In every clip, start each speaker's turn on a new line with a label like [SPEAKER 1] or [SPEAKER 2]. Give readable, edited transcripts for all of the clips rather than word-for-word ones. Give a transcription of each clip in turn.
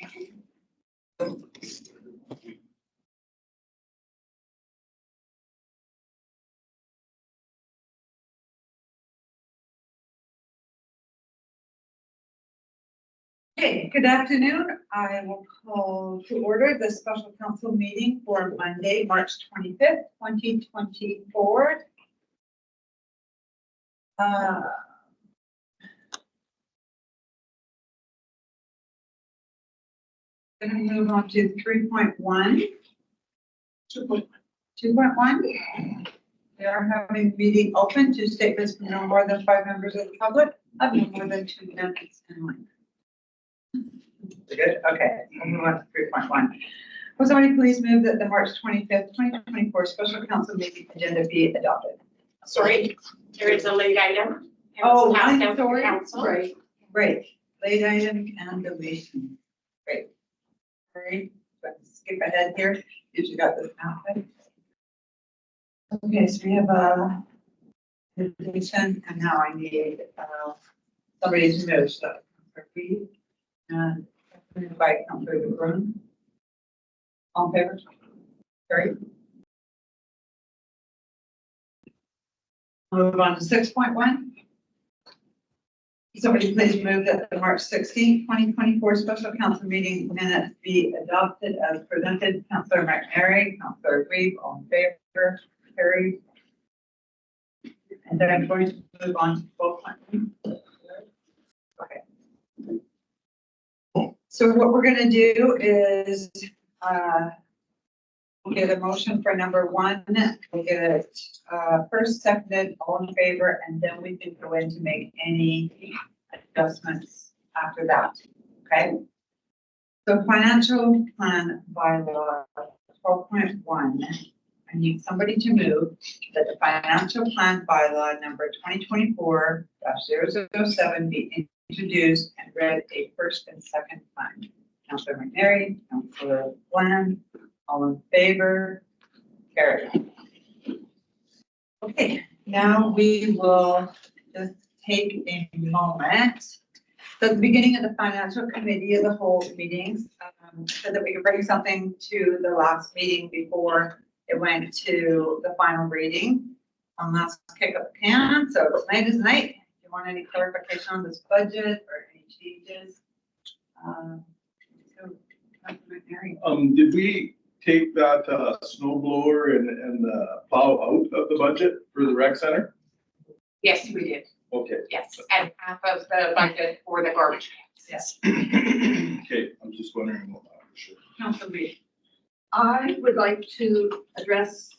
[SPEAKER 1] Okay, good afternoon. I will call to order the special council meeting for Monday, March 25th, 2024. Going to move on to 3.1. 2.1. We are having meeting open to statements from no more than 5 members of the public, of no more than 2 minutes in length. Good. Okay, we'll move on to 3.1. Will somebody please move that the March 25th, 2024 special council meeting agenda be adopted?
[SPEAKER 2] Sorry, there is a late item.
[SPEAKER 1] Oh,
[SPEAKER 2] I'm
[SPEAKER 1] I'm sorry.
[SPEAKER 2] Council.
[SPEAKER 1] Right, great. Late item and deletion. Great. Sorry, let's skip ahead here. You got this now. Okay, so we have a deletion, and now I need somebody to move. So, and invite Councilor DeBruin. All in favor? Great. Move on to 6.1. Somebody please move that the March 16th, 2024 special council meeting minutes be adopted as presented. Councilor McNary, Councilor Reeve, all in favor? Carried. And then I'm going to move on to 12.1. Okay. So what we're going to do is we'll get a motion for number 1. We'll get it first, seconded, all in favor, and then we can go in to make any adjustments after that. Okay. So financial plan bylaw 12.1. I need somebody to move that the financial plan bylaw number 2024-007 be introduced and read a first and second time. Councilor McNary, Councilor Bland, all in favor? Carried. Okay, now we will just take a moment. So at the beginning of the financial committee of the whole meetings, so that we could bring something to the last meeting before it went to the final reading. Let's kick up the can. So tonight is night. If you want any clarification on this budget or any changes?
[SPEAKER 3] Did we take that snow blower and plow out of the budget for the rec center?
[SPEAKER 2] Yes, we did.
[SPEAKER 3] Okay.
[SPEAKER 2] Yes, and half of the budget for the garbage cans.
[SPEAKER 1] Yes.
[SPEAKER 3] Okay, I'm just wondering about that for sure.
[SPEAKER 1] Councilor Reed.
[SPEAKER 4] I would like to address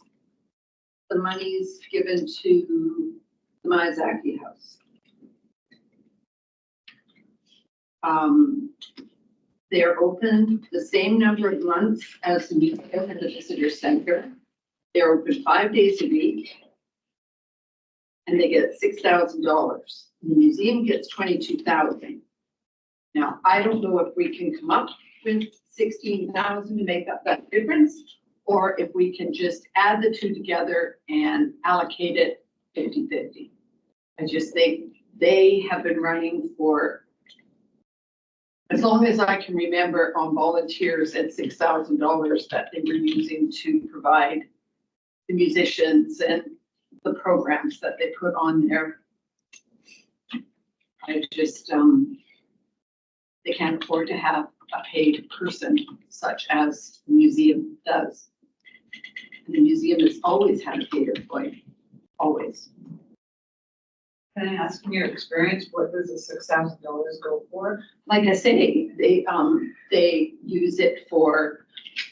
[SPEAKER 4] the monies given to the Miyazaki House. They're open the same number of months as the museum and the visitor center. They're open 5 days a week. And they get $6,000. The museum gets $22,000. Now, I don't know if we can come up with $16,000 to make up that difference, or if we can just add the two together and allocate it 50-50. I just think they have been running for as long as I can remember on volunteers at $6,000 that they were using to provide the musicians and the programs that they put on there. I just, they can't afford to have a paid person such as the museum does. And the museum has always had a paid employee, always.
[SPEAKER 1] Can I ask from your experience, what does the $6,000 go for?
[SPEAKER 4] Like I say, they use it for,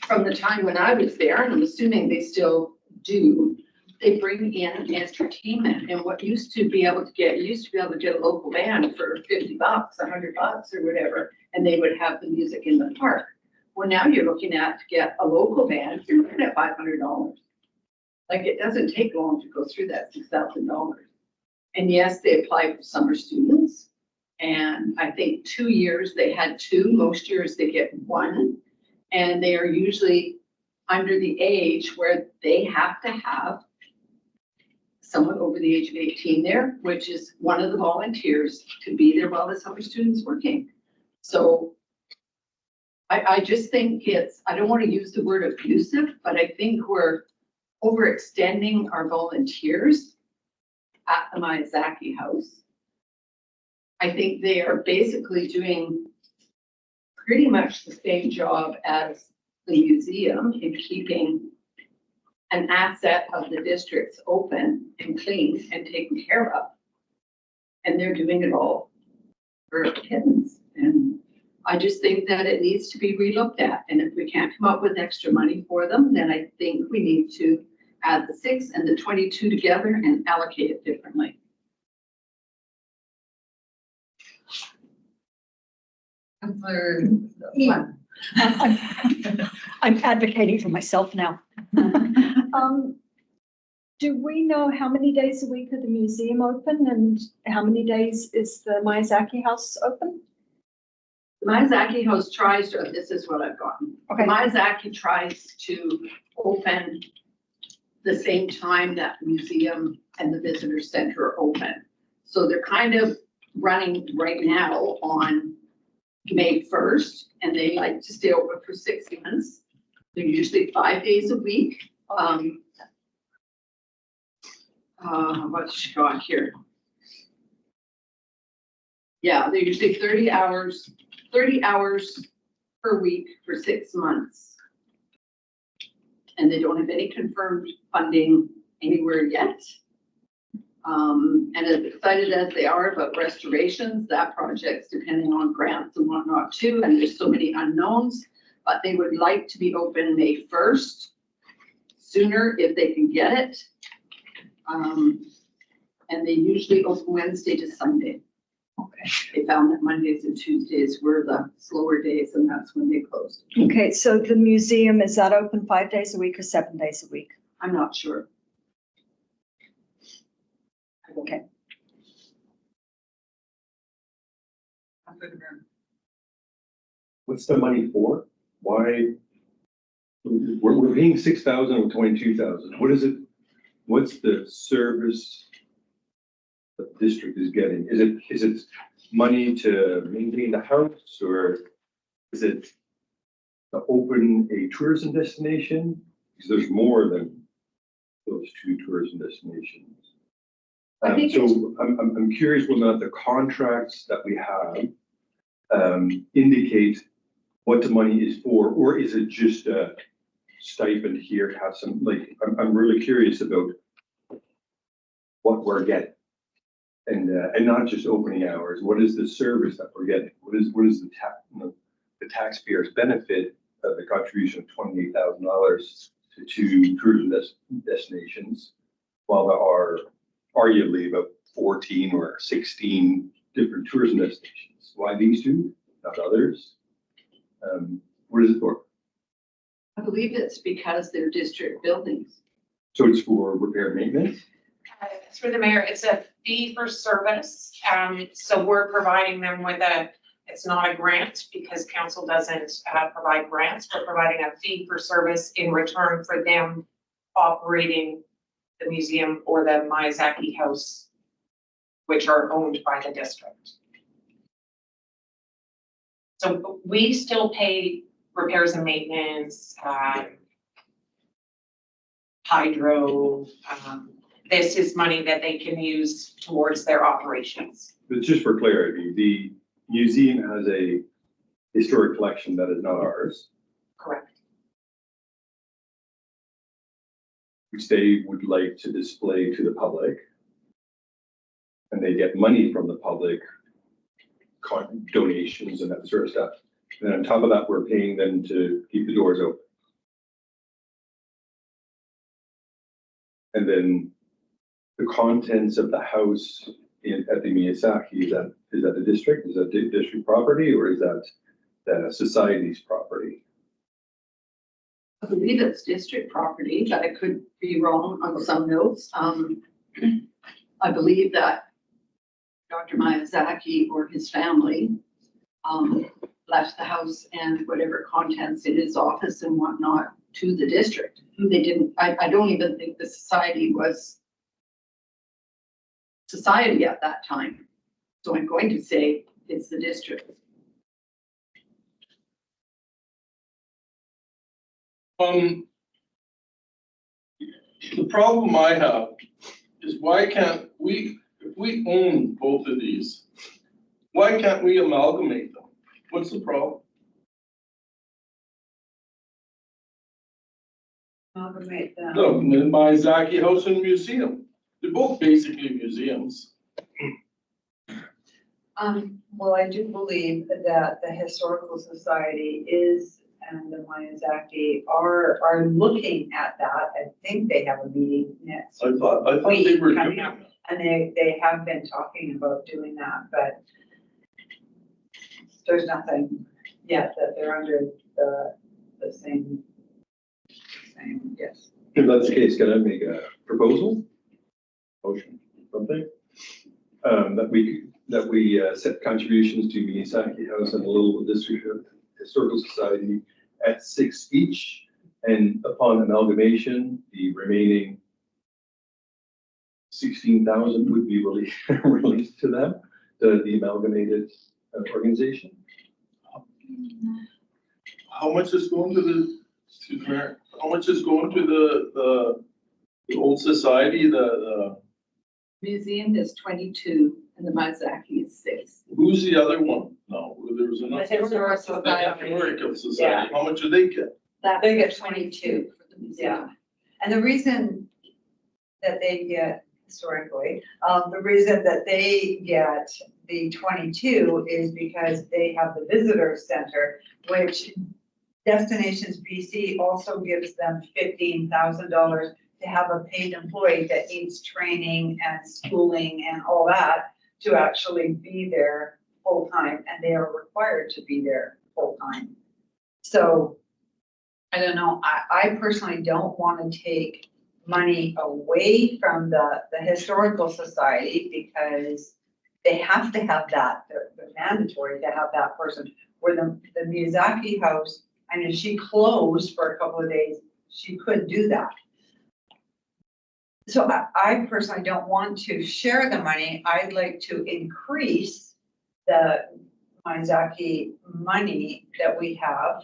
[SPEAKER 4] from the time when I was there, and I'm assuming they still do, they bring in entertainment. And what used to be able to get, you used to be able to get a local band for $50, $100 or whatever, and they would have the music in the park. Well, now you're looking at to get a local band, you're looking at $500. Like, it doesn't take long to go through that $6,000. And yes, they apply for summer students. And I think 2 years they had 2, most years they get 1. And they are usually under the age where they have to have someone over the age of 18 there, which is one of the volunteers to be there while the summer students working. So I just think I don't want to use the word abusive, but I think we're overextending our volunteers at the Miyazaki House. I think they are basically doing pretty much the same job as the museum in keeping an asset of the districts open and clean and taken care of. And they're doing it all for kittens. And I just think that it needs to be relooked at. And if we can't come up with extra money for them, then I think we need to add the 6 and the 22 together and allocate it differently.
[SPEAKER 1] Yeah.
[SPEAKER 5] I'm advocating for myself now. Do we know how many days a week are the museum open and how many days is the Miyazaki House open?
[SPEAKER 4] The Miyazaki House tries to, this is what I've gotten.
[SPEAKER 5] Okay.
[SPEAKER 4] Miyazaki tries to open the same time that the museum and the visitor center are open. So they're kind of running right now on May 1st, and they like to stay open for 6 months. They're usually 5 days a week. What's she got here? Yeah, they're usually 30 hours per week for 6 months. And they don't have any confirmed funding anywhere yet. And as excited as they are about restorations, that project's depending on grants and whatnot too, and there's so many unknowns, but they would like to be open May 1st, sooner if they can get it. And they usually open Wednesday to Sunday.
[SPEAKER 5] Okay.
[SPEAKER 4] They found that Mondays and Tuesdays were the slower days, and that's when they closed.
[SPEAKER 5] Okay, so the museum, is that open 5 days a week or 7 days a week?
[SPEAKER 4] I'm not sure.
[SPEAKER 5] Okay.
[SPEAKER 6] What's the money for? Why? We're paying 6,000 or 22,000. What is it? What's the service the district is getting? Is it money to maintain the house, or is it to open a tourism destination? Because there's more than those 2 tourism destinations.
[SPEAKER 4] I think
[SPEAKER 6] So I'm curious whether or not the contracts that we have indicate what the money is for, or is it just a stipend here to have some, like, I'm really curious about what we're getting. And not just opening hours. What is the service that we're getting? What is the taxpayer's benefit of the contribution of $28,000 to 2 tourism destinations, while there are arguably about 14 or 16 different tourism destinations? Why these 2, not others? What is it for?
[SPEAKER 4] I believe it's because they're district buildings.
[SPEAKER 6] So it's for repair and maintenance?
[SPEAKER 2] Through the mayor, it's a fee for service. So we're providing them with it's not a grant because council doesn't provide grants. We're providing a fee for service in return for them operating the museum or the Miyazaki House, which are owned by the district. So we still pay repairs and maintenance, hydro. This is money that they can use towards their operations.
[SPEAKER 6] But just for clarity, the museum has a historic collection that is not ours,
[SPEAKER 2] Correct.
[SPEAKER 6] which they would like to display to the public. And they get money from the public, donations and that sort of stuff. And on top of that, we're paying them to keep the doors open. And then the contents of the house at the Miyazaki, is that the district? Is that district property, or is that the society's property?
[SPEAKER 4] I believe it's district property, but I could be wrong on some notes. I believe that Dr. Miyazaki or his family left the house and whatever contents in his office and whatnot to the district. They didn't, I don't even think the society was society at that time. So I'm going to say it's the district.
[SPEAKER 3] The problem I have is why can't we, if we own both of these, why can't we amalgamate them? What's the problem?
[SPEAKER 1] Amalgamate them.
[SPEAKER 3] The Miyazaki House and Museum, they're both basically museums.
[SPEAKER 1] Well, I do believe that the Historical Society is, and the Miyazaki are looking at that. I think they have a meeting next.
[SPEAKER 3] I thought they were
[SPEAKER 1] Coming
[SPEAKER 3] doing
[SPEAKER 1] up.
[SPEAKER 3] that.
[SPEAKER 1] And they have been talking about doing that, but there's nothing yet that they're under the same, yes.
[SPEAKER 6] If that's the case, can I make a proposal? Motion, something? That we set contributions to Miyazaki House and the Little District Historical Society at 6 each. And upon amalgamation, the remaining 16,000 would be released to them, the amalgamated organization.
[SPEAKER 3] How much is going to the, excuse me, Mayor, how much is going to the old society, the,
[SPEAKER 4] Museum is 22 and the Miyazaki is 6.
[SPEAKER 3] who's the other one? No, there was another.
[SPEAKER 2] The Historical
[SPEAKER 3] The
[SPEAKER 2] Society.
[SPEAKER 3] Historical Society, how much do they get?
[SPEAKER 4] That
[SPEAKER 1] They get
[SPEAKER 4] 22 for the museum.
[SPEAKER 1] And the reason that they get historically, the reason that they get the 22 is because they have the visitor center, which Destinations BC also gives them $15,000 to have a paid employee that needs training and schooling and all that to actually be there full-time, and they are required to be there full-time. So, I don't know, I personally don't want to take money away from the Historical Society because they have to have that, they're mandatory to have that person. Where the Miyazaki House, I mean, if she closed for a couple of days, she could do that. So I personally don't want to share the money. I'd like to increase the Miyazaki money that we have,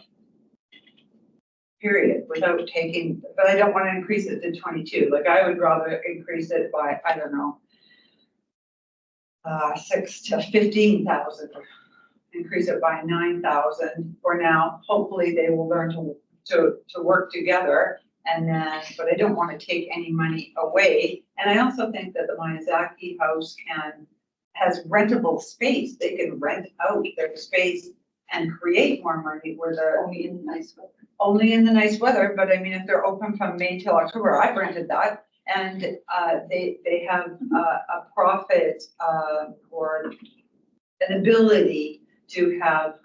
[SPEAKER 1] period, without taking, but I don't want to increase it to 22. Like, I would rather increase it by, I don't know, 6 to 15,000, increase it by 9,000 for now. Hopefully they will learn to work together. And then, but I don't want to take any money away. And I also think that the Miyazaki House has rentable space. They can rent out their space and create more money where they're
[SPEAKER 4] Only in nice weather.
[SPEAKER 1] only in the nice weather. But I mean, if they're open from May till October, I've rented that. And they have a profit or an ability to have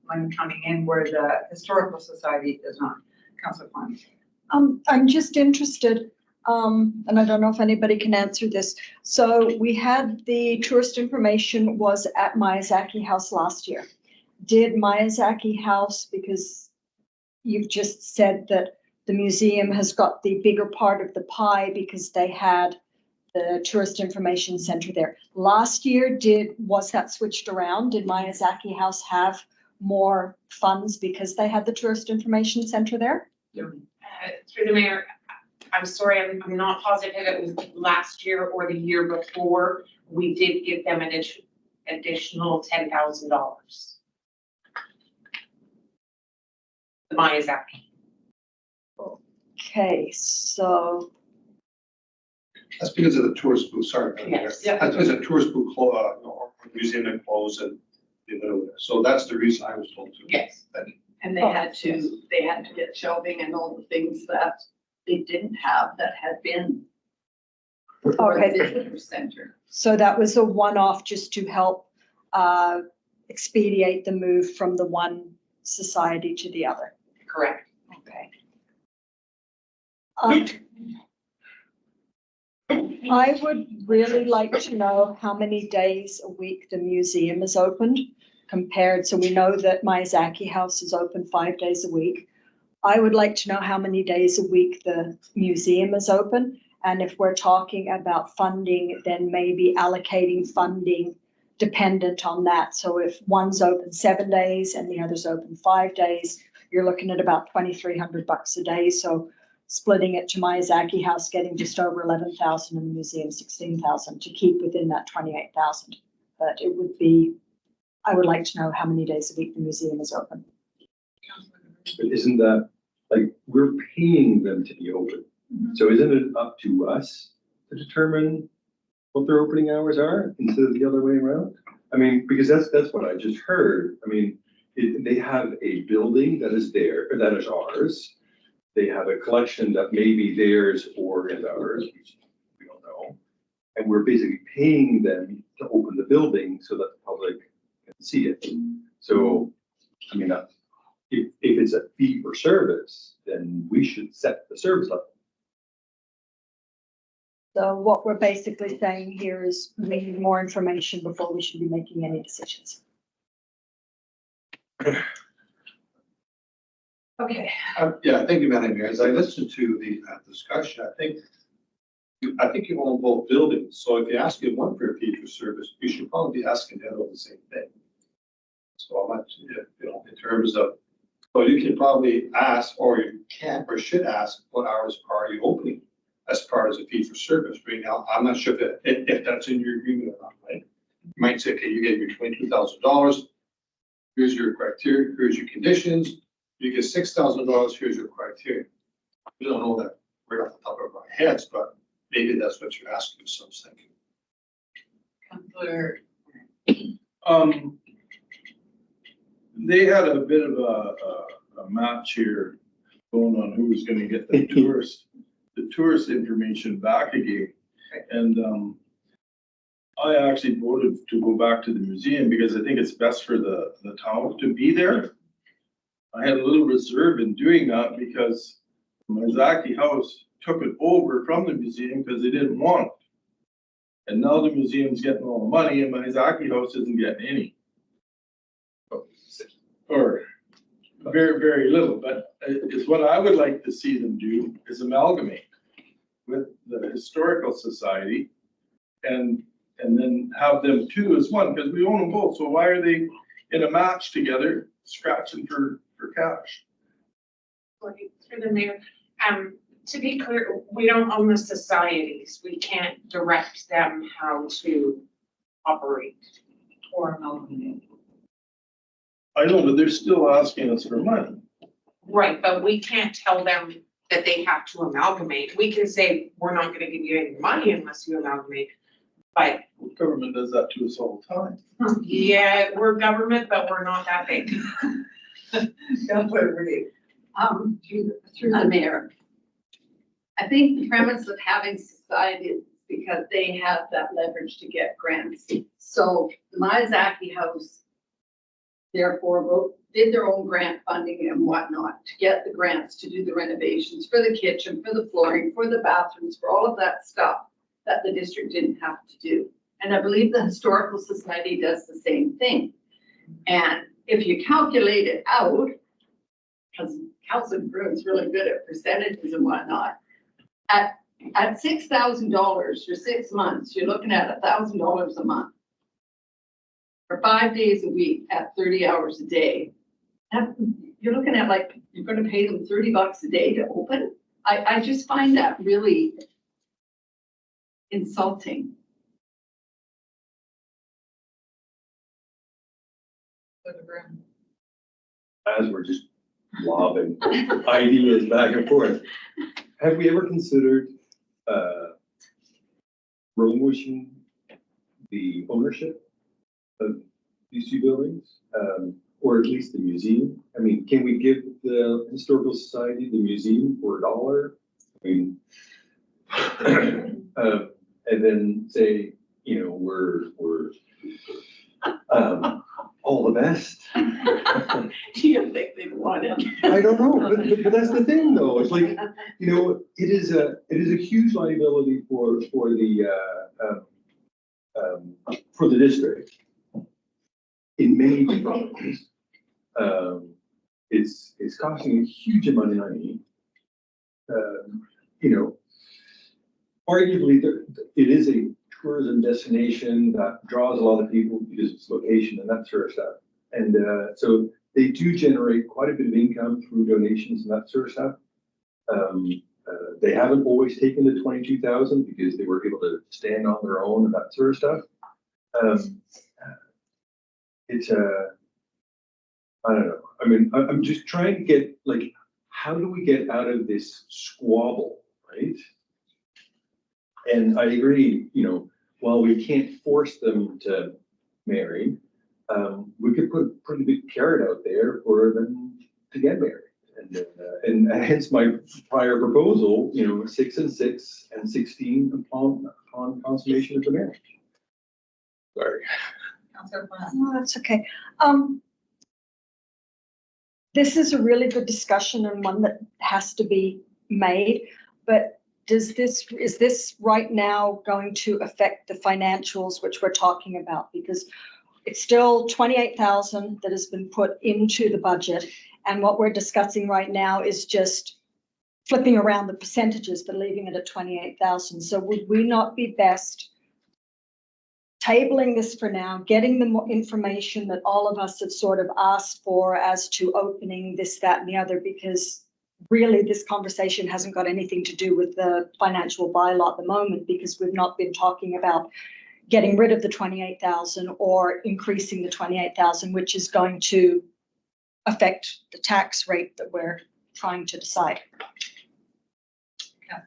[SPEAKER 1] money coming in where the Historical Society does not. Councillor Klein.
[SPEAKER 5] I'm just interested, and I don't know if anybody can answer this. So we had the tourist information was at Miyazaki House last year. Did Miyazaki House, because you've just said that the museum has got the bigger part of the pie because they had the tourist information center there. Last year, was that switched around? Did Miyazaki House have more funds because they had the tourist information center there?
[SPEAKER 2] Through the mayor, I'm sorry, I'm not positive it was last year or the year before. We did give them an additional $10,000. The Miyazaki.
[SPEAKER 5] Okay, so,
[SPEAKER 7] That's because of the tourist booth, sorry. Madam Mayor.
[SPEAKER 2] Yes. Yeah.
[SPEAKER 7] That's because the tourist booth, or museum that closed and the middle there. So that's the reason I was told to.
[SPEAKER 2] Yes.
[SPEAKER 4] And they had to get shelving and all the things that they didn't have that had been for the
[SPEAKER 5] Okay.
[SPEAKER 4] visitor center.
[SPEAKER 5] so that was a one-off just to help expedite the move from the one society to the other.
[SPEAKER 2] Correct.
[SPEAKER 5] Okay. I would really like to know how many days a week the museum is opened compared, so we know that Miyazaki House is open 5 days a week. I would like to know how many days a week the museum is open, and if we're talking about funding, then maybe allocating funding dependent on that. So if one's open 7 days and the other's open 5 days, you're looking at about $2,300 a day. So splitting it to Miyazaki House, getting just over 11,000 and the museum 16,000 to keep within that 28,000. But it would be, I would like to know how many days a week the museum is open.
[SPEAKER 6] But isn't that, like, we're paying them to be open? So isn't it up to us to determine what their opening hours are instead of the other way around? I mean, because that's what I just heard. I mean, they have a building that is there, or that is ours. They have a collection that may be theirs or is ours, which we don't know. And we're basically paying them to open the building so that the public can see it. So, I mean, if it's a fee for service, then we should set the service level.
[SPEAKER 5] So what we're basically saying here is we need more information before we should be making any decisions.
[SPEAKER 2] Okay.
[SPEAKER 7] Yeah, thank you, Madam Mayor. As I listened to the discussion, I think you own both buildings. So if you're asking one for a fee for service, you should probably be asking the other the same thing. So I'm not, in terms of, well, you can probably ask, or you can, or should ask, what hours are you opening as part of a fee for service? Right now, I'm not sure if that's in your agreement or not, right? You might say, okay, you get your $22,000. Here's your criteria, here's your conditions. You get $6,000, here's your criteria. We don't know that right off the top of our heads, but maybe that's what you're asking, so I'm thinking.
[SPEAKER 2] Counselor.
[SPEAKER 3] They had a bit of a match here going on who was gonna get the tourist information back again. And I actually voted to go back to the museum because I think it's best for the town to be there. I had a little reserve in doing that because Miyazaki House took it over from the museum because they didn't want it. And now the museum's getting all the money and Miyazaki House isn't getting any. Or very, very little, but it's what I would like to see them do is amalgamate with the Historical Society and then have them two as one, because we own them both. So why are they in a match together, scratching for cash?
[SPEAKER 2] Through the mayor, to be clear, we don't own the societies. We can't direct them how to operate or amalgamate.
[SPEAKER 3] I know, but they're still asking us for money.
[SPEAKER 2] Right, but we can't tell them that they have to amalgamate. We can say, we're not gonna give you any money unless you amalgamate. But
[SPEAKER 3] Government does that to us all the time.
[SPEAKER 2] yeah, we're government, but we're not that big.
[SPEAKER 4] Through the mayor. I think the premise of having society is because they have that leverage to get grants. So the Miyazaki House therefore did their own grant funding and whatnot to get the grants to do the renovations for the kitchen, for the flooring, for the bathrooms, for all of that stuff that the district didn't have to do. And I believe the Historical Society does the same thing. And if you calculate it out, because Councilor Bruin's really good at percentages and whatnot, at $6,000 for 6 months, you're looking at $1,000 a month. For 5 days a week at 30 hours a day, you're looking at like, you're going to pay them $30 a day to open. I just find that really insulting.
[SPEAKER 6] As we're just lobbing ideas back and forth. Have we ever considered relinquishing the ownership of these two buildings, or at least the museum? I mean, can we give the Historical Society the museum for $1? I mean, and then say, you know, we're all the best.
[SPEAKER 4] Do you think they want it?
[SPEAKER 6] I don't know, but that's the thing though. It's like, you know, it is a huge liability for the district in many departments. It's costing a huge amount of money. You know, arguably it is a tourism destination that draws a lot of people because of its location and that sort of stuff. And so they do generate quite a bit of income through donations and that sort of stuff. They haven't always taken the 22,000 because they were able to stand on their own and that sort of stuff. It's I don't know. I mean, I'm just trying to get, like, how do we get out of this squabble, right? And I agree, you know, while we can't force them to marry, we could put a pretty big carrot out there for them to get married. And hence my prior proposal, you know, 6 and 6 and 16 upon consummation of the marriage. Sorry.
[SPEAKER 1] Councillor Plant.
[SPEAKER 5] No, that's okay. This is a really good discussion and one that has to be made, but is this right now going to affect the financials which we're talking about? Because it's still 28,000 that has been put into the budget. And what we're discussing right now is just flipping around the percentages, but leaving it at 28,000. So would we not be best tabling this for now, getting the more information that all of us have sort of asked for as to opening this, that, and the other, because really this conversation hasn't got anything to do with the financial bylaw at the moment, because we've not been talking about getting rid of the 28,000 or increasing the 28,000, which is going to affect the tax rate that we're trying to decide.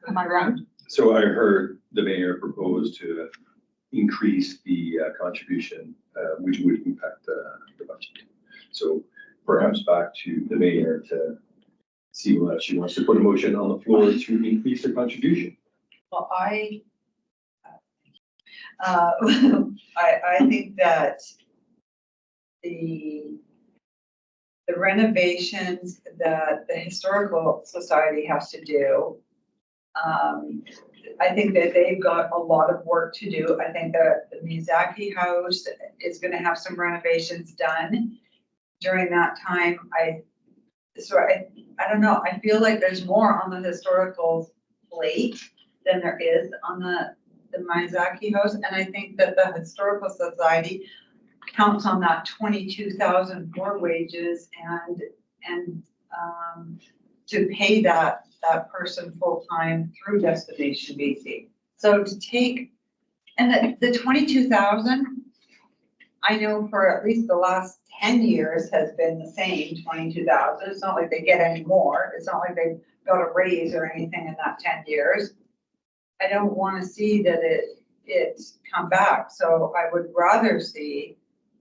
[SPEAKER 5] Am I wrong?
[SPEAKER 6] So I heard the mayor propose to increase the contribution, which would impact the budget. So perhaps back to the mayor to see whether she wants to put a motion on the floor to increase the contribution.
[SPEAKER 1] Well, I think that the renovations that the Historical Society has to do, I think that they've got a lot of work to do. I think that the Miyazaki House is gonna have some renovations done during that time. I don't know, I feel like there's more on the historical plate than there is on the Miyazaki House. And I think that the Historical Society counts on that 22,000 for wages and to pay that person full-time through Destination BC. So to take, and the 22,000, I know for at least the last 10 years has been the same 22,000. It's not like they get any more. It's not like they've got a raise or anything in that 10 years. I don't want to see that it's come back. So I would rather see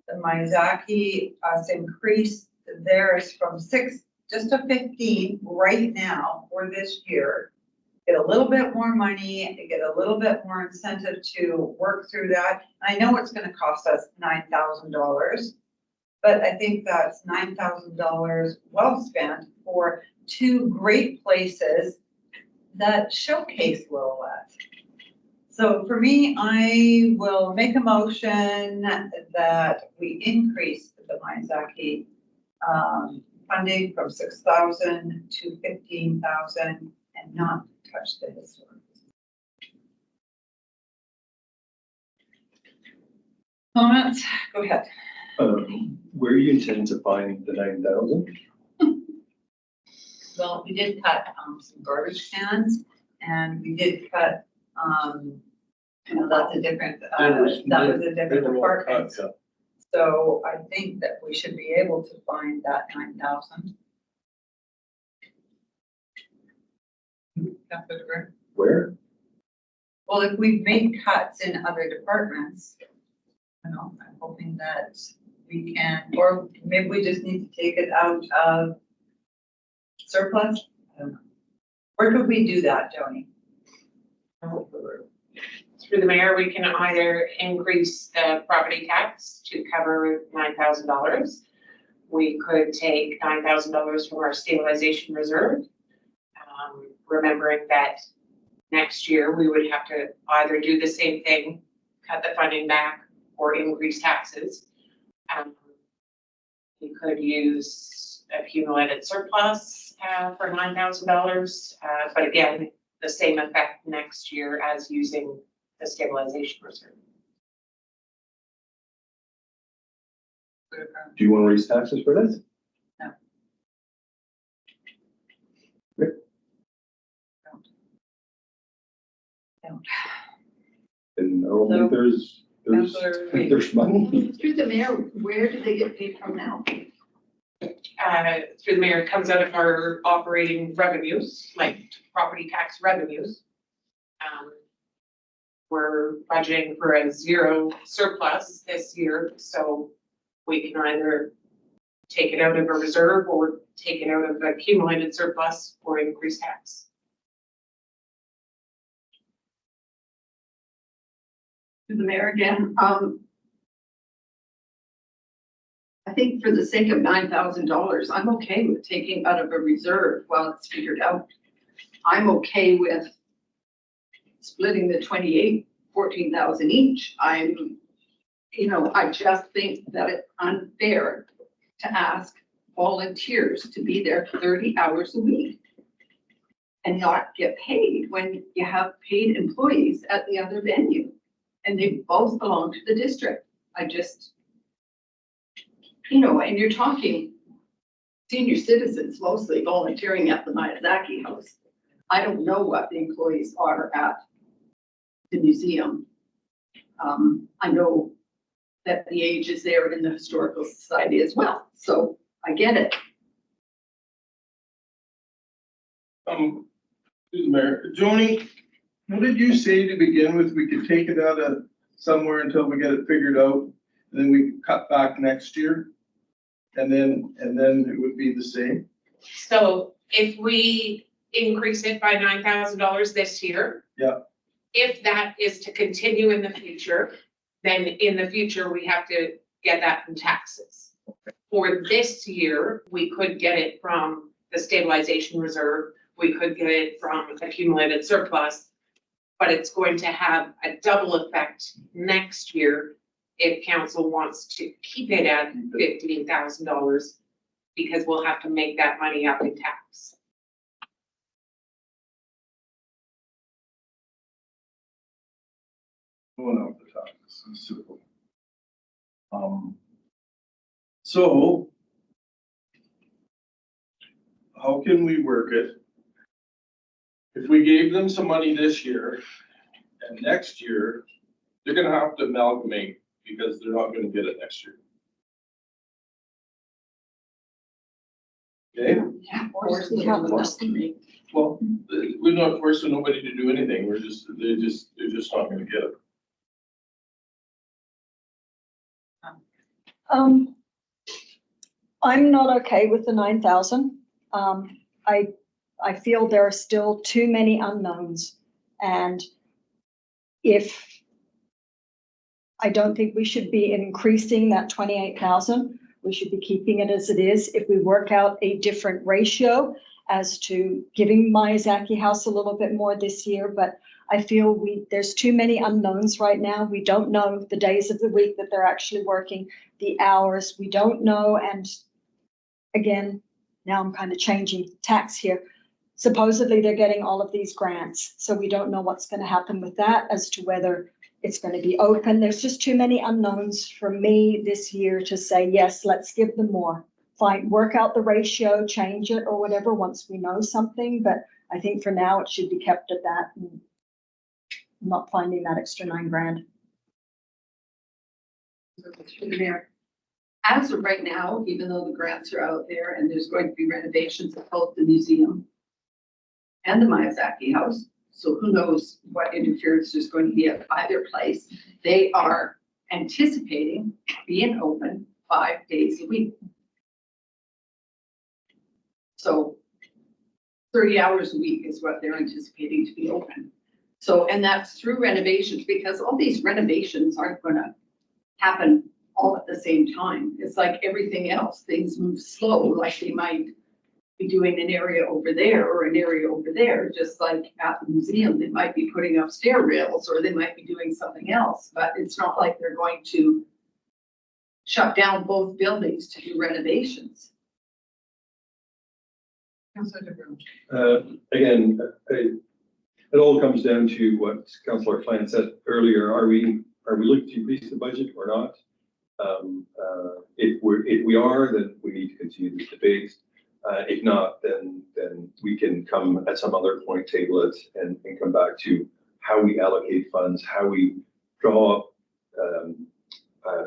[SPEAKER 1] the Miyazaki us increase theirs from 6 just to 15 right now for this year. Get a little bit more money, get a little bit more incentive to work through that. I know it's going to cost us $9,000, but I think that's $9,000 well spent for 2 great places that showcase Lillooet. So for me, I will make a motion that we increase the Miyazaki funding from 6,000 to 15,000 and not touch the historical. Comments? Go ahead.
[SPEAKER 6] Where you intend to find the 9,000?
[SPEAKER 1] Well, we did cut some garbage cans and we did cut, that's a different, that was a different department. So I think that we should be able to find that 9,000.
[SPEAKER 6] Where?
[SPEAKER 1] Well, if we've made cuts in other departments, you know, I'm hoping that we can, or maybe we just need to take it out of surplus. I don't know. Where could we do that, Joni?
[SPEAKER 2] Through the mayor, we can either increase the property tax to cover $9,000. We could take $9,000 from our stabilization reserve. Remembering that next year we would have to either do the same thing, cut the funding back, or increase taxes. We could use accumulated surplus for $9,000, but again, the same effect next year as using the stabilization reserve.
[SPEAKER 6] Do you want to raise taxes for this?
[SPEAKER 1] No.
[SPEAKER 6] Okay.
[SPEAKER 1] Don't.
[SPEAKER 6] And I don't
[SPEAKER 1] So,
[SPEAKER 6] think there's
[SPEAKER 1] Councillor-
[SPEAKER 6] money.
[SPEAKER 4] Through the mayor, where do they get paid from now?
[SPEAKER 2] Through the mayor, it comes out of our operating revenues, like property tax revenues. We're budgeting for a 0 surplus this year, so we can either take it out of a reserve or take it out of accumulated surplus or increase tax.
[SPEAKER 4] To the mayor again, I think for the sake of $9,000, I'm okay with taking out of a reserve while it's figured out. I'm okay with splitting the 28, 14,000 each. I just think that it's unfair to ask volunteers to be there 30 hours a week and not get paid when you have paid employees at the other venue. And they both belong to the district. I just, and you're talking senior citizens mostly volunteering at the Miyazaki House. I don't know what the employees are at the museum. I know that the age is there in the Historical Society as well, so I get it.
[SPEAKER 3] Through the mayor, Joni, what did you say to begin with? We could take it out of somewhere until we get it figured out, and then we cut back next year? And then it would be the same?
[SPEAKER 2] So if we increase it by $9,000 this year.
[SPEAKER 3] Yeah.
[SPEAKER 2] If that is to continue in the future, then in the future, we have to get that from taxes. For this year, we could get it from the stabilization reserve, we could get it from accumulated surplus, but it's going to have a double effect next year if council wants to keep it at $15,000, because we'll have to make that money up in tax.
[SPEAKER 3] Going out the top, this is simple. So how can we work it? If we gave them some money this year and next year, they're gonna have to amalgamate because they're not gonna get it next year. Okay,
[SPEAKER 4] Yeah,
[SPEAKER 5] We have forced them.
[SPEAKER 3] well, we're not forcing nobody to do anything, they're just not gonna get it.
[SPEAKER 5] I'm not okay with the 9,000. I feel there are still too many unknowns. And I don't think we should be increasing that 28,000. We should be keeping it as it is. If we work out a different ratio as to giving Miyazaki House a little bit more this year, but I feel there's too many unknowns right now. We don't know the days of the week that they're actually working, the hours, we don't know. And again, now I'm kind of changing tax here. Supposedly they're getting all of these grants, so we don't know what's going to happen with that as to whether it's going to be open. There's just too many unknowns for me this year to say, yes, let's give them more. Fine, work out the ratio, change it or whatever once we know something. But I think for now it should be kept at that. And I'm not finding that extra $9,000.
[SPEAKER 4] Through the mayor. As of right now, even though the grants are out there and there's going to be renovations of both the museum and the Miyazaki House, so who knows what interference there's going to be at either place, they are anticipating being open 5 days a week. So 30 hours a week is what they're anticipating to be open. So, and that's through renovations, because all these renovations aren't going to happen all at the same time. It's like everything else, things move slow, like they might be doing an area over there or an area over there, just like at the museum, they might be putting up stair rails or they might be doing something else, but it's not like they're going to shut down both buildings to do renovations.
[SPEAKER 6] Again, it all comes down to what Councillor Flynn said earlier. Are we looking to increase the budget or not? If we are, then we need to continue this debate. If not, then we can come at some other point, table it and come back to how we allocate funds, how we draw up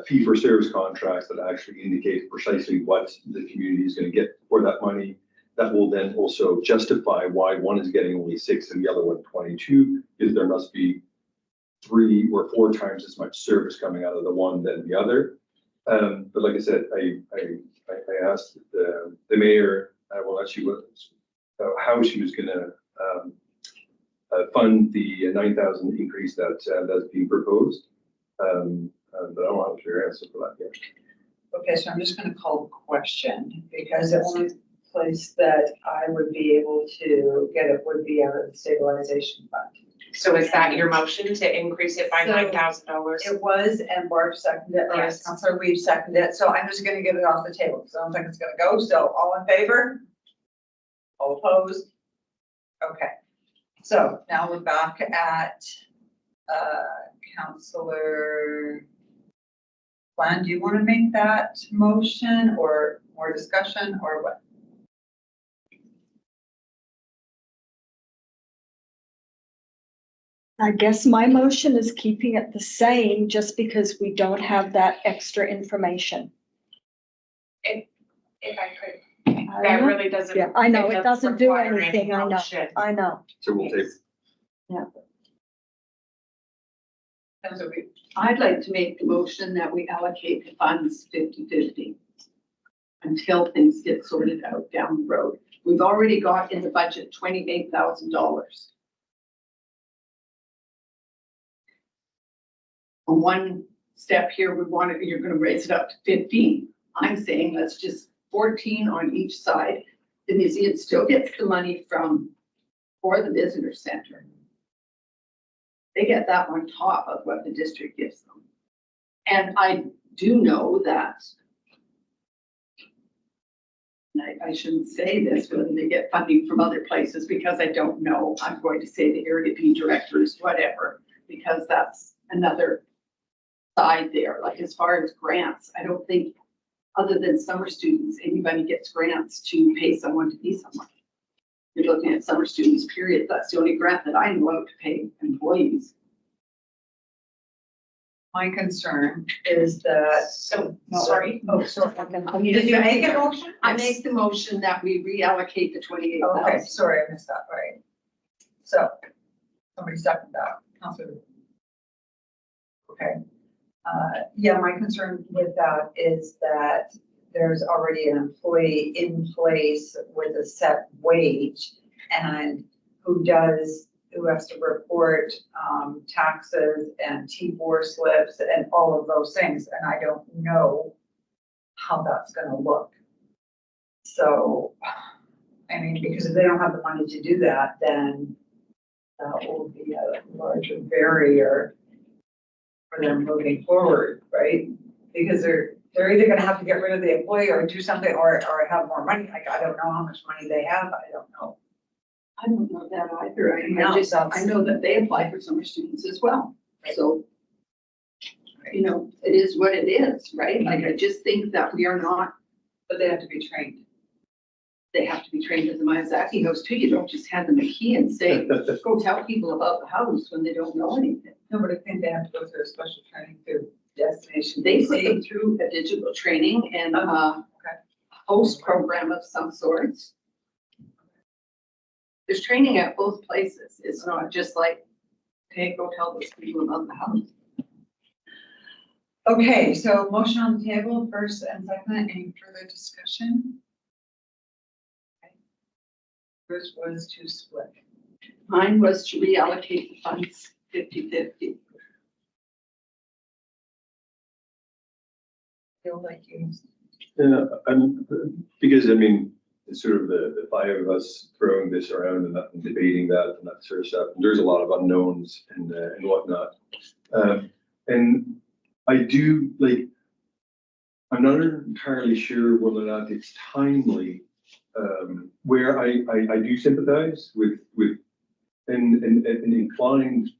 [SPEAKER 6] fee for service contracts that actually indicate precisely what the community is going to get for that money. That will then also justify why one is getting only 6 and the other one 22, because there must be 3 or 4 times as much service coming out of the one than the other. But like I said, I asked the mayor, well, actually, how she was going to fund the 9,000 increase that's being proposed. But I don't have a clear answer for that yet.
[SPEAKER 1] Okay, so I'm just gonna call a question, because the only place that I would be able to get it would be out of the stabilization fund.
[SPEAKER 2] So is that your motion to increase it by
[SPEAKER 1] So-
[SPEAKER 2] $9,000?
[SPEAKER 1] It was, and Barb seconded it, or
[SPEAKER 2] Yes.
[SPEAKER 1] Councilor Reed seconded it, so I'm just gonna get it off the table, because I don't think it's gonna go, so all in favor? All opposed? Okay, so now we're back at, Councilor Glenn, do you want to make that motion, or more discussion, or what?
[SPEAKER 5] I guess my motion is keeping it the same just because we don't have that extra information.
[SPEAKER 2] If I could,
[SPEAKER 5] I
[SPEAKER 2] that
[SPEAKER 5] don't know.
[SPEAKER 2] really doesn't.
[SPEAKER 5] Yeah, I know, it doesn't do
[SPEAKER 2] require any
[SPEAKER 5] anything, I know.
[SPEAKER 2] motion.
[SPEAKER 5] I know.
[SPEAKER 6] So we'll take,
[SPEAKER 1] Councilor Reed?
[SPEAKER 4] I'd like to make the motion that we allocate the funds 50-50 until things get sorted out down the road. We've already got in the budget $28,000. On one step here, you're gonna raise it up to 15. I'm saying let's just 14 on each side. The museum still gets the money for the visitor center. They get that on top of what the district gives them. And I do know that, and I shouldn't say this, whether they get funding from other places, because I don't know. I'm going to say the area B directors, whatever, because that's another side there. Like as far as grants, I don't think, other than summer students, anybody gets grants to pay someone to be someone. You're looking at summer students, period. That's the only grant that I know of to pay employees.
[SPEAKER 1] My concern is that.
[SPEAKER 2] So,
[SPEAKER 1] No,
[SPEAKER 2] sorry.
[SPEAKER 1] Oh, sorry.
[SPEAKER 4] Did
[SPEAKER 1] you make a motion?
[SPEAKER 4] I make the motion that we reallocate the
[SPEAKER 1] Okay,
[SPEAKER 4] 28,000.
[SPEAKER 1] sorry, I missed that, right. So, somebody second that, Councilor. Okay. Yeah, my concern with that is that there's already an employee in place with a set wage and who has to report taxes and T4 slips and all of those things, and I don't know how that's gonna look. So, I mean, because if they don't have the money to do that, then that will be a larger barrier for them moving forward, right? Because they're either gonna have to get rid of the employee or do something or have more money. Like, I don't know how much money they have. I don't know.
[SPEAKER 4] I don't know that either.
[SPEAKER 1] No,
[SPEAKER 4] I know that they apply for summer students as well. So, you know, it is what it is, right? Like, I just think that we are not,
[SPEAKER 1] But they have to be trained.
[SPEAKER 4] they have to be trained as a Miyazaki knows too. You don't just hand them a key and say, go tell people about the house when they don't know anything.
[SPEAKER 1] No, but I think they have to go through a special training through Destination
[SPEAKER 4] They put
[SPEAKER 1] DC.
[SPEAKER 4] them through a digital training and a host program of some sorts. There's training at both places. It's not just like, hey, go tell those people about the house.
[SPEAKER 1] Okay, so motion on the table, first and second, any further discussion? Okay. First was to split.
[SPEAKER 4] Mine was to reallocate the funds 50-50.
[SPEAKER 1] Feel like you.
[SPEAKER 6] yeah, because I mean, it's sort of the 5 of us throwing this around and debating that and that sort of stuff. And there's a lot of unknowns and whatnot. And I do like, I'm not entirely sure whether or not it's timely, where I do sympathize with an inclined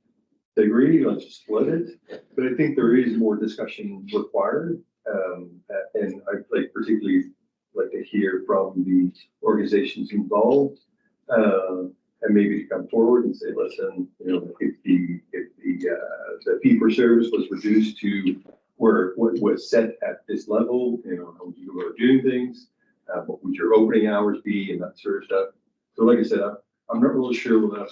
[SPEAKER 6] degree on to split it, but I think there is more discussion required. And I'd like particularly like to hear from the organizations involved, and maybe to come forward and say, listen, you know, if the fee for service was reduced to where what was set at this level, you know, how you are doing things, what would your opening hours be and that sort of stuff. So like I said, I'm not really sure whether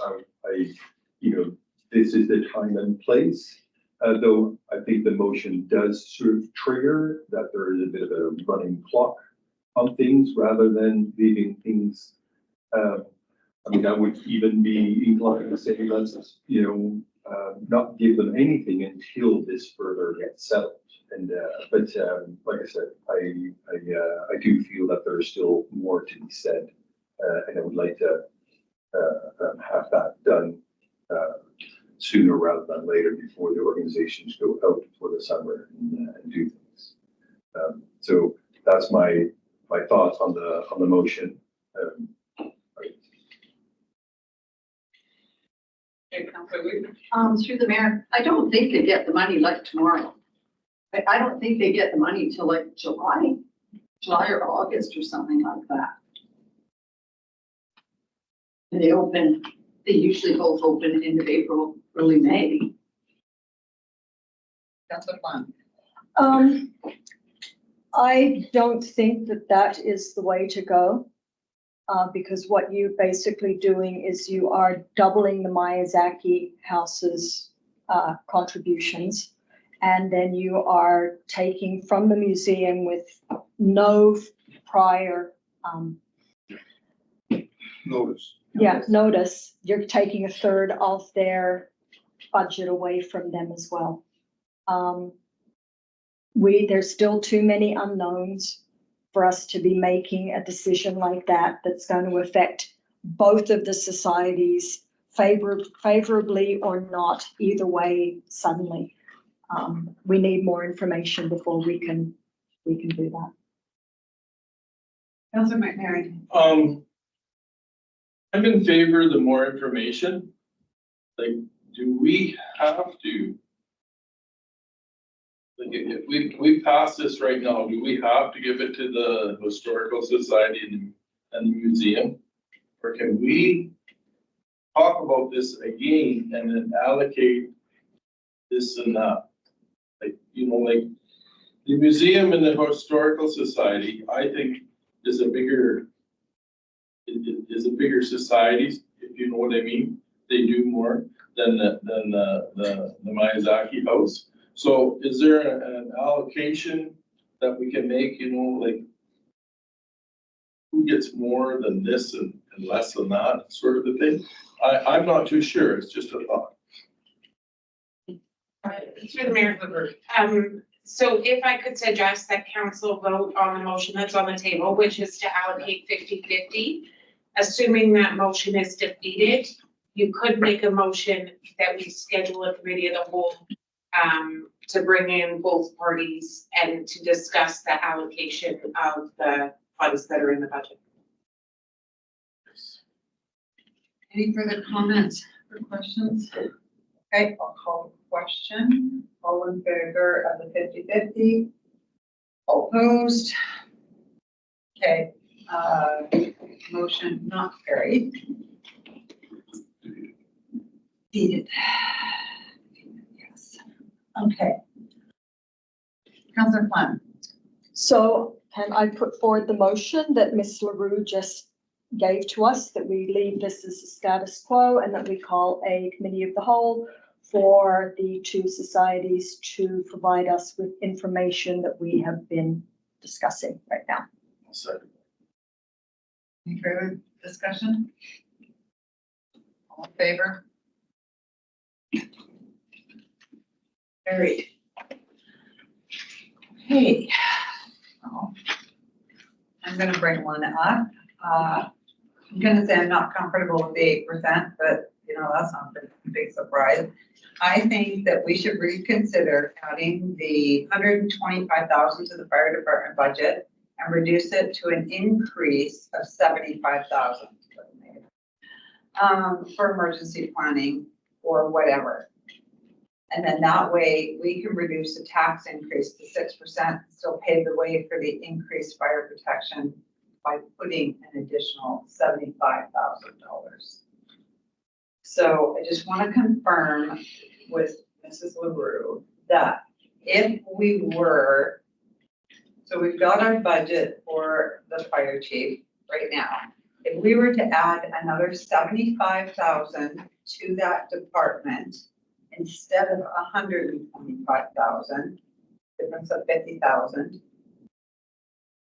[SPEAKER 6] you know, this is the time and place. Though I think the motion does sort of trigger that there is a bit of a running clock on things rather than leaving things. I mean, I would even be inclined to say, let's, you know, not give them anything until this further gets settled. And, but like I said, I do feel that there's still more to be said. And I would like to have that done sooner rather than later before the organizations go out for the summer and do things. So that's my thoughts on the motion.
[SPEAKER 2] Okay, Councilor Wood.
[SPEAKER 4] Through the mayor, I don't think they get the money like tomorrow. I don't think they get the money till like July or August or something like that. And they usually both open end of April, early May.
[SPEAKER 1] Councilor Kwan.
[SPEAKER 5] I don't think that that is the way to go. Because what you're basically doing is you are doubling the Miyazaki House's contributions. And then you are taking from the museum with no prior,
[SPEAKER 7] Notice.
[SPEAKER 5] notice. You're taking a third of their budget away from them as well. There's still too many unknowns for us to be making a decision like that that's going to affect both of the societies favorably or not, either way suddenly. We need more information before we can do that.
[SPEAKER 1] Councilor McNary.
[SPEAKER 3] I'm in favor of the more information. Like, do we have to? Like, if we pass this right now, do we have to give it to the Historical Society and the museum? Or can we talk about this again and then allocate this and that? Like, you know, like the museum and the Historical Society, I think is a bigger society, if you know what I mean. They do more than the Miyazaki House. So is there an allocation that we can make, you know, like who gets more than this and less than that sort of a thing? I'm not too sure. It's just a thought.
[SPEAKER 2] Through the mayor, so if I could suggest that council vote on the motion that's on the table, which is to allocate 50-50, assuming that motion is defeated, you could make a motion that we schedule a committee of the whole to bring in both parties and to discuss the allocation of the funds that are in the budget.
[SPEAKER 1] Any further comments or questions? Okay, I'll call the question. All in favor of the 50-50? Opposed? Okay, motion not carried. Defeated. Yes. Okay. Councilor Kwan.
[SPEAKER 5] So can I put forward the motion that Ms. LaRue just gave to us, that we leave this as a status quo and that we call a committee of the whole for the two societies to provide us with information that we have been discussing right now?
[SPEAKER 1] Any further discussion? All in favor? Carried. Okay. Well, I'm gonna bring one up. I'm gonna say I'm not comfortable with the 8%, but you know, that's not a big surprise. I think that we should reconsider adding the 125,000 to the fire department budget and reduce it to an increase of 75,000 for emergency planning or whatever. And then that way we can reduce the tax increase to 6%, still pave the way for the increased fire protection by putting an additional $75,000. So I just want to confirm with Mrs. LaRue that if we were, so we've got our budget for the fire chief right now. If we were to add another 75,000 to that department instead of 125,000, difference of 50,000,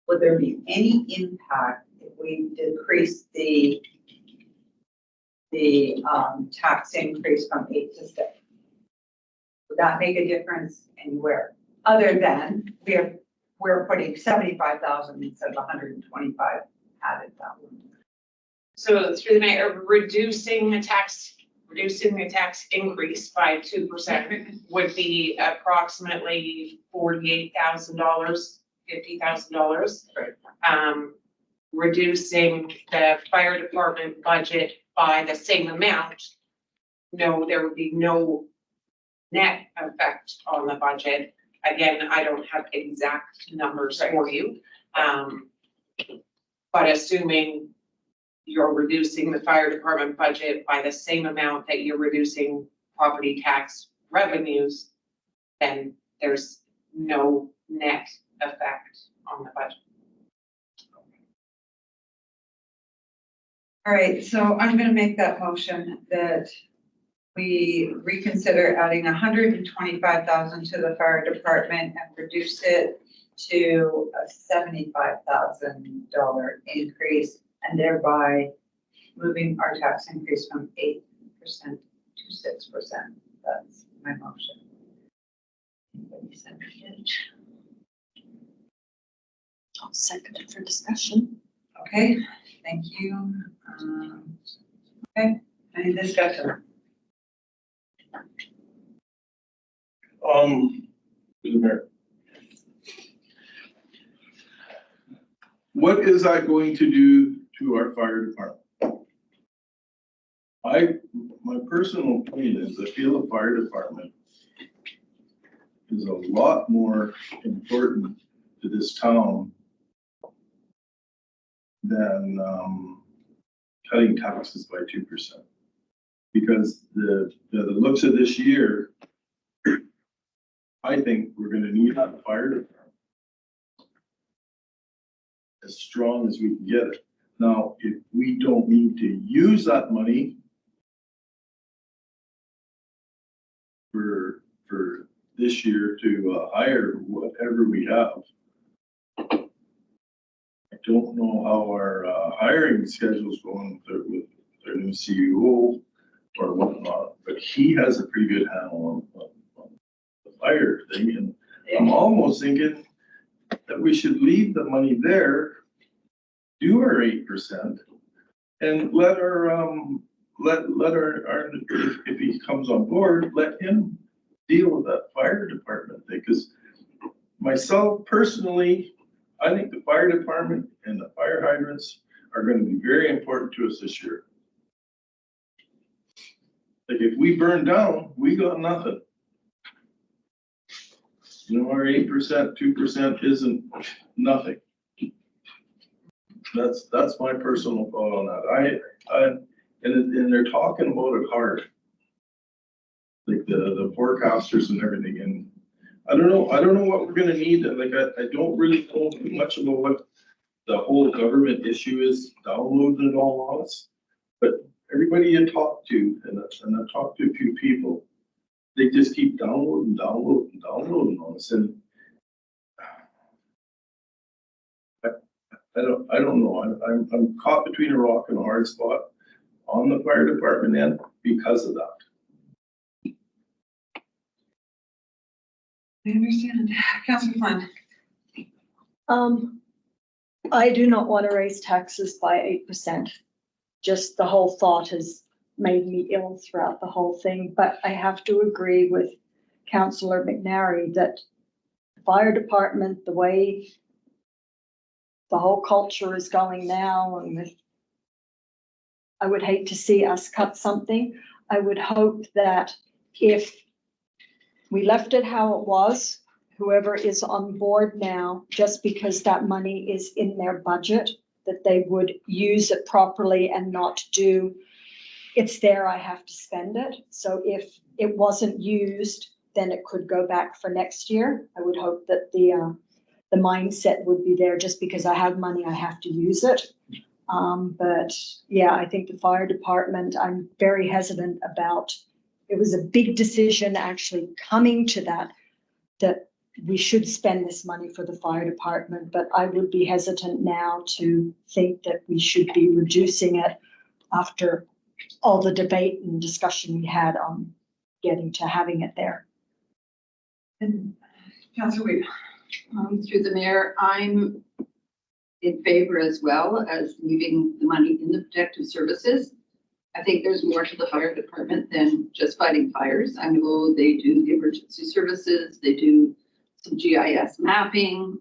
[SPEAKER 1] would there be any impact if we decrease the tax increase from 8 to 6? Would that make a difference anywhere other than we're putting 75,000 instead of 125 added that one?
[SPEAKER 2] So through the mayor, reducing the tax increase by 2% would be approximately $48,000, $50,000.
[SPEAKER 1] Right.
[SPEAKER 2] Reducing the fire department budget by the same amount, no, there would be no net effect on the budget. Again, I don't have exact numbers for you. But assuming you're reducing the fire department budget by the same amount that you're reducing property tax revenues, then there's no net effect on the budget.
[SPEAKER 1] All right, so I'm gonna make that motion that we reconsider adding 125,000 to the fire department and reduce it to a $75,000 increase, and thereby moving our tax increase from 8% to 6%. That's my motion. Anybody second it?
[SPEAKER 5] I'll second it for discussion.
[SPEAKER 1] Okay, thank you. Okay, any discussion?
[SPEAKER 3] To the mayor. What is that going to do to our fire department? My personal opinion is I feel the fire department is a lot more important to this town than cutting taxes by 2%. Because the looks of this year, I think we're gonna need that fire department as strong as we can get it. Now, if we don't need to use that money for this year to hire whatever we have, I don't know how our hiring schedule's going with their new CEO or whatnot, but he has a pretty good handle on the fire thing, and I'm almost thinking that we should leave the money there, do our 8%, and let our if he comes on board, let him deal with that fire department thing. Because myself personally, I think the fire department and the fire hydrants are going to be very important to us this year. Like if we burn down, we got nothing. You know, our 8%, 2% isn't nothing. That's my personal thought on that. And they're talking about it hard. Like the forecasters and everything. And I don't know what we're gonna need. Like I don't really know too much about what the whole government issue is, downloading it all on us. But everybody you talk to, and I've talked to a few people, they just keep downloading on us. And I don't know. I'm caught between a rock and a hard spot on the fire department end because of that.
[SPEAKER 1] I understand. Councilor Flynn.
[SPEAKER 5] I do not want to raise taxes by 8%. Just the whole thought has made me ill throughout the whole thing. But I have to agree with Councillor McNary that the fire department, the way the whole culture is going now, and I would hate to see us cut something. I would hope that if we left it how it was. Whoever is on board now, just because that money is in their budget, that they would use it properly and not do, it's there, I have to spend it. So if it wasn't used, then it could go back for next year. I would hope that the mindset would be there, just because I have money, I have to use it. But yeah, I think the fire department, I'm very hesitant about, it was a big decision actually coming to that we should spend this money for the fire department, but I would be hesitant now to think that we should be reducing it after all the debate and discussion we had on getting to having it there.
[SPEAKER 1] And Councillor Weaver.
[SPEAKER 4] Through the mayor, I'm in favor as well as leaving the money in the protective services. I think there's more to the fire department than just fighting fires. I know they do the emergency services, they do some GIS mapping,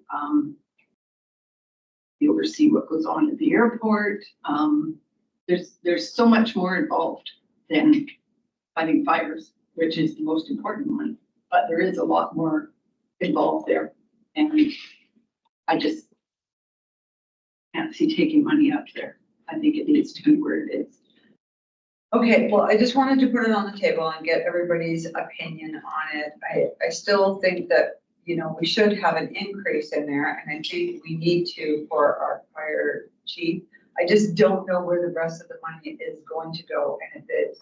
[SPEAKER 4] they oversee what goes on at the airport. There's so much more involved than fighting fires, which is the most important one, but there is a lot more involved there. And I just can't see taking money out there. I think it needs to be where it is.
[SPEAKER 1] Okay, well, I just wanted to put it on the table and get everybody's opinion on it. I still think that, you know, we should have an increase in there, and I think we need to for our fire chief. I just don't know where the rest of the money is going to go, and if it's,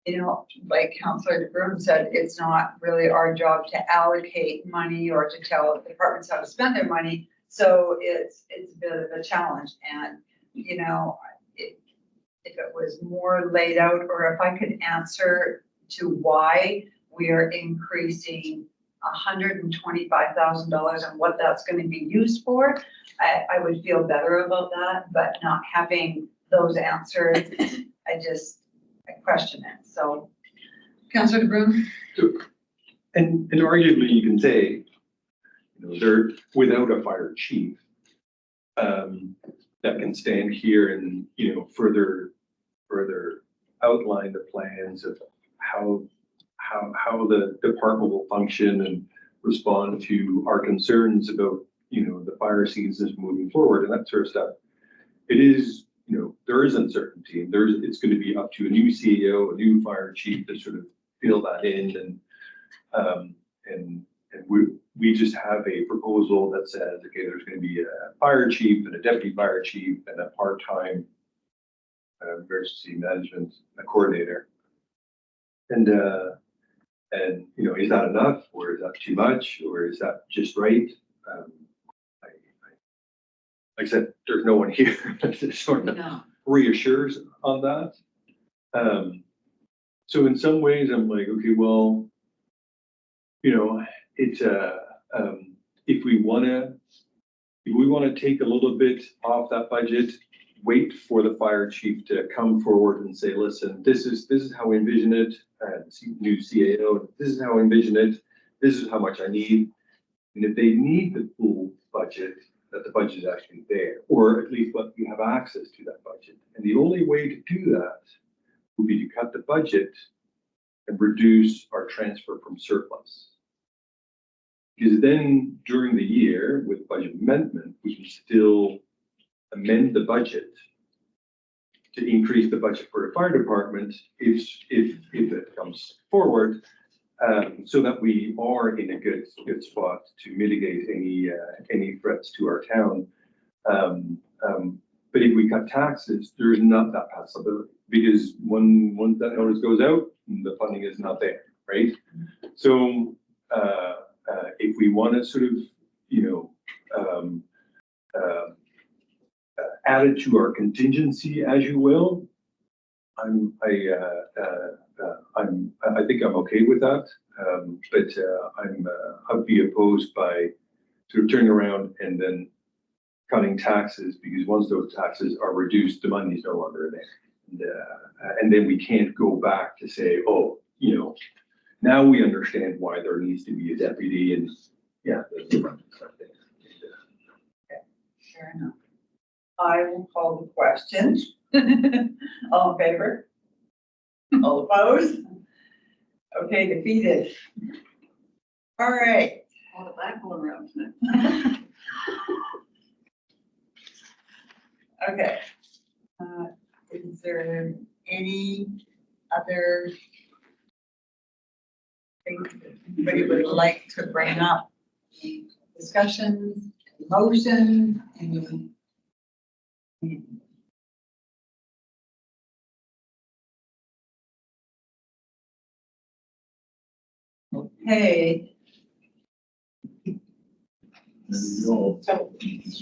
[SPEAKER 1] you know, like Councillor DeBruin said, it's not really our job to allocate money or to tell departments how to spend their money. So it's a bit of a challenge, and, you know, if it was more laid out, or if I could answer to why we are increasing $125,000 and what that's going to be used for, I would feel better about that, but not having those answers, I question it. So, Councillor DeBruin.
[SPEAKER 6] And arguably you can say, you know, they're without a fire chief, that can stand here and, you know, further outline the plans of how the department will function and respond to our concerns about, you know, the fire seasons moving forward and that sort of stuff. It is, you know, there is uncertainty, and it's going to be up to a new CEO, a new fire chief to sort of fill that in, and we just have a proposal that says, okay, there's going to be a fire chief and a deputy fire chief and a part-time emergency management coordinator. And you know, is that enough, or is that too much, or is that just right? Like I said, there's no one here that sort of reassures on that. So in some ways, I'm like, okay, well, you know, it's if we want to take a little bit off that budget, wait for the fire chief to come forward and say, listen, this is how we envision it, new CAO, this is how I envision it, this is how much I need. And if they need the full budget, that the budget is actually there, or at least let you have access to that budget. And the only way to do that would be to cut the budget and reduce our transfer from surplus. Because then during the year with budget amendment, we can still amend the budget to increase the budget for the fire department if it comes forward, so that we are in a good spot to mitigate any threats to our town. But if we cut taxes, there is not that possibility, because once that notice goes out, the funding is not there, right? So if we want to sort of, you know, add it to our contingency, as you will, I think I'm okay with that. But I'd be opposed by sort of turning around and then cutting taxes, because once those taxes are reduced, the money is no longer there. And then we can't go back to say, oh, you know, now we understand why there needs to be a deputy, and yeah, there's something.
[SPEAKER 1] Fair enough. I will call the question. All in favor? All opposed? Okay, defeated. All right.
[SPEAKER 4] All the back going around tonight.
[SPEAKER 1] Okay. Is there any other things that anybody would like to bring up? Any discussions, motions, any? Okay.
[SPEAKER 3] There you go.
[SPEAKER 2] So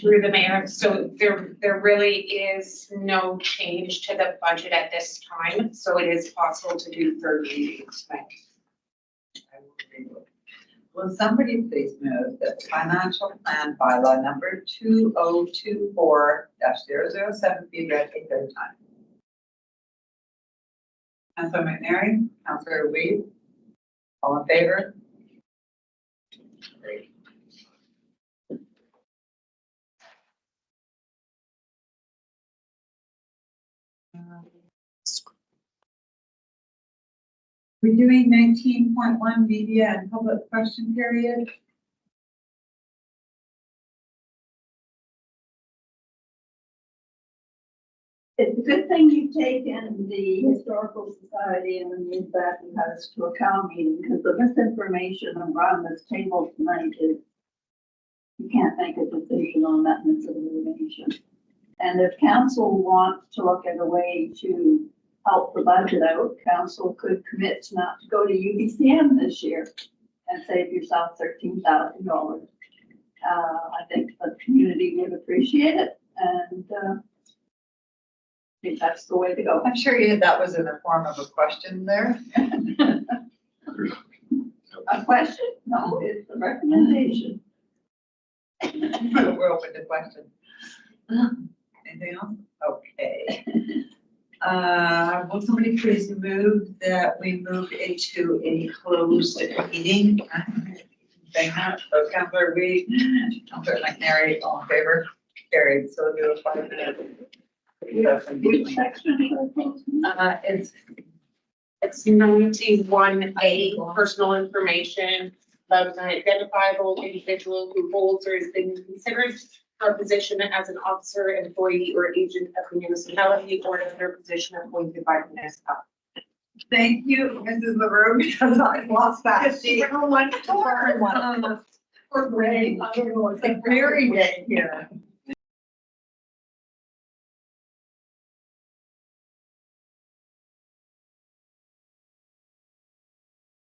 [SPEAKER 2] through the mayor, so there really is no change to the budget at this time, so it is possible to do third readings tonight.
[SPEAKER 1] Will somebody please move that financial plan bylaw number 2024-007 be read a third time? Councilor McNary, Councilor Weed, all in favor? Great. We're doing 19.1 media and public question period.
[SPEAKER 8] It's a good thing you've taken the Historical Society and moved that house to a town meeting, because the misinformation around this table tonight is, you can't make a decision on that misinformation. And if council wants to look at a way to help the budget out, council could commit not to go to UBCM this year and save yourself $13,000. I think the community would appreciate it, and I think that's the way to go.
[SPEAKER 1] I'm sure that was in the form of a question there.
[SPEAKER 8] A question? No, it's a recommendation.
[SPEAKER 1] We're open to questions. Anything else? Okay. Will somebody please move that we move into a closed meeting? Saying that, so Councilor Reed, Councilor McNary, all in favor? Carried, so we'll do a 5-minute.
[SPEAKER 8] Which section should I post?
[SPEAKER 2] It's 91A, personal information about an identifiable individual who holds or has been considered for a position as an officer, employee, or agent of the municipality or another position appointed by the municipality.
[SPEAKER 1] Thank you, Mrs. LaRue, because I lost that sheet.
[SPEAKER 8] Or Ray, I don't know.
[SPEAKER 1] It's a very day here.